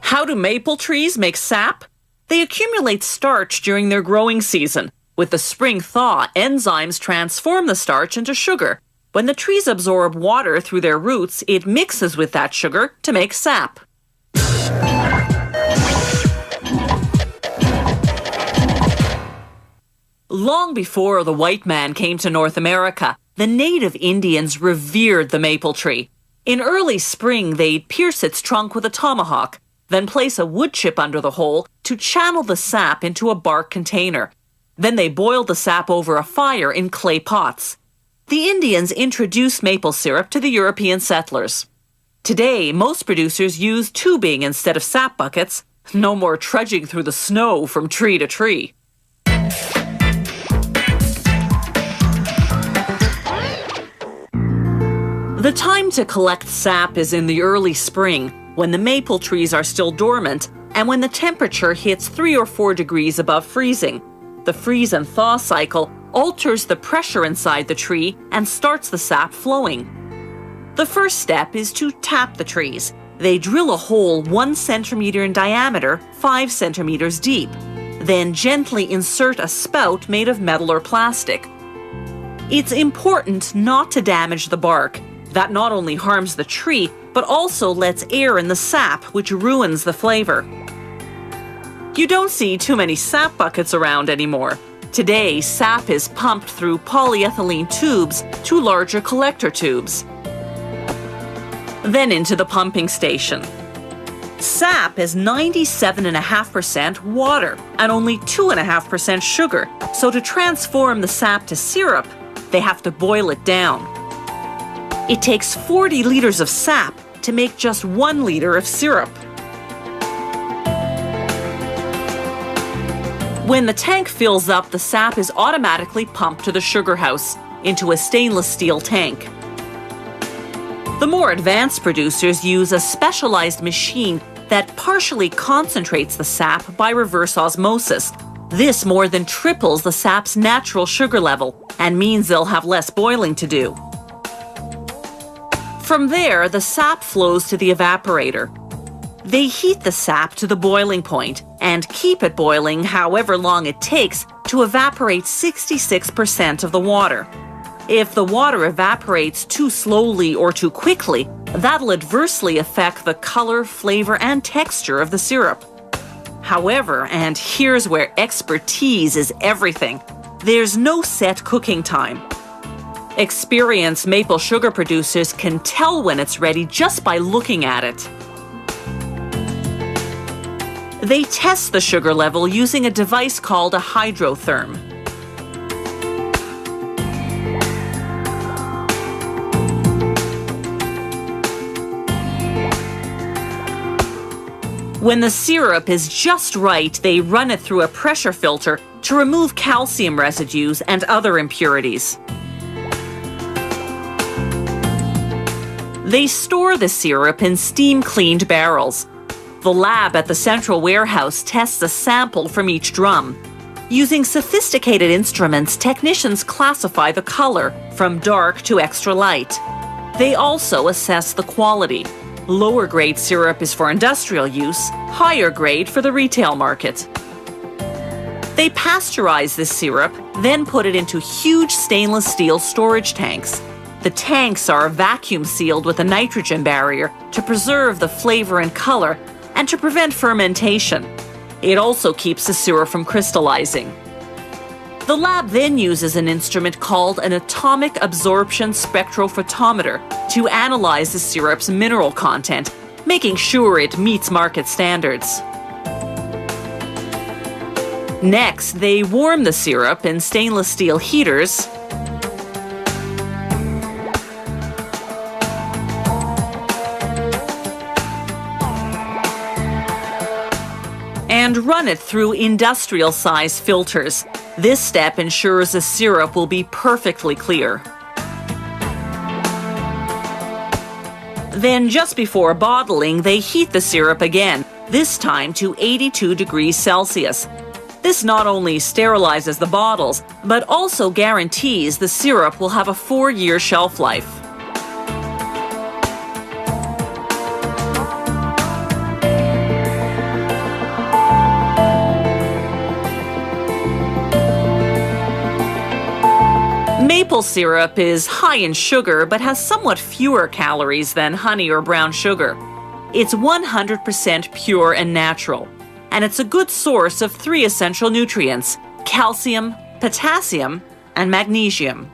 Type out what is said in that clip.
How do maple trees make sap? They accumulate starch during their growing season. With the spring thaw, enzymes transform the starch into sugar. When the trees absorb water through their roots, it mixes with that sugar to make sap. Long before the white man came to North America, the native Indians revered the maple tree. In early spring, they'd pierce its trunk with a tomahawk, then place a wood chip under the hole to channel the sap into a bark container. Then they boiled the sap over a fire in clay pots. The Indians introduced maple syrup to the European settlers. Today, most producers use tubing instead of sap buckets. No more trudging through the snow from tree to tree. The time to collect sap is in the early spring, when the maple trees are still dormant and when the temperature hits 3 or 4 degrees above freezing. The freeze and thaw cycle alters the pressure inside the tree and starts the sap flowing. The first step is to tap the trees. They drill a hole 1 centimeter in diameter, 5 centimeters deep. Then gently insert a spout made of metal or plastic. It's important not to damage the bark. That not only harms the tree, but also lets air in the sap, which ruins the flavor. You don't see too many sap buckets around anymore. Today, sap is pumped through polyethylene tubes to larger collector tubes. Then into the pumping station. Sap is 97.5% water and only 2.5% sugar, so to transform the sap to syrup, they have to boil it down. It takes 40 liters of sap to make just 1 liter of syrup. When the tank fills up, the sap is automatically pumped to the sugar house into a stainless steel tank. The more advanced producers use a specialized machine that partially concentrates the sap by reverse osmosis. This more than triples the sap's natural sugar level and means they'll have less boiling to do. From there, the sap flows to the evaporator. They heat the sap to the boiling point and keep it boiling however long it takes to evaporate 66% of the water. If the water evaporates too slowly or too quickly, that'll adversely affect the color, flavor, and texture of the syrup. However, and here's where expertise is everything, there's no set cooking time. Experienced maple sugar producers can tell when it's ready just by looking at it. They test the sugar level using a device called a hydrotherm. When the syrup is just right, they run it through a pressure filter to remove calcium residues and other impurities. They store the syrup in steam-cleaned barrels. The lab at the central warehouse tests a sample from each drum. Using sophisticated instruments, technicians classify the color from dark to extra light. They also assess the quality. Lower grade syrup is for industrial use, higher grade for the retail market. They pasteurize this syrup, then put it into huge stainless steel storage tanks. The tanks are vacuum sealed with a nitrogen barrier to preserve the flavor and color and to prevent fermentation. It also keeps the syrup from crystallizing. The lab then uses an instrument called an atomic absorption spectrophotometer to analyze the syrup's mineral content, making sure it meets market standards. Next, they warm the syrup in stainless steel heaters and run it through industrial-size filters. This step ensures the syrup will be perfectly clear. Then, just before bottling, they heat the syrup again, this time to 82 degrees Celsius. This not only sterilizes the bottles, but also guarantees the syrup will have a 4-year shelf life. Maple syrup is high in sugar but has somewhat fewer calories than honey or brown sugar. It's 100% pure and natural, and it's a good source of 3 essential nutrients: calcium, potassium, and magnesium.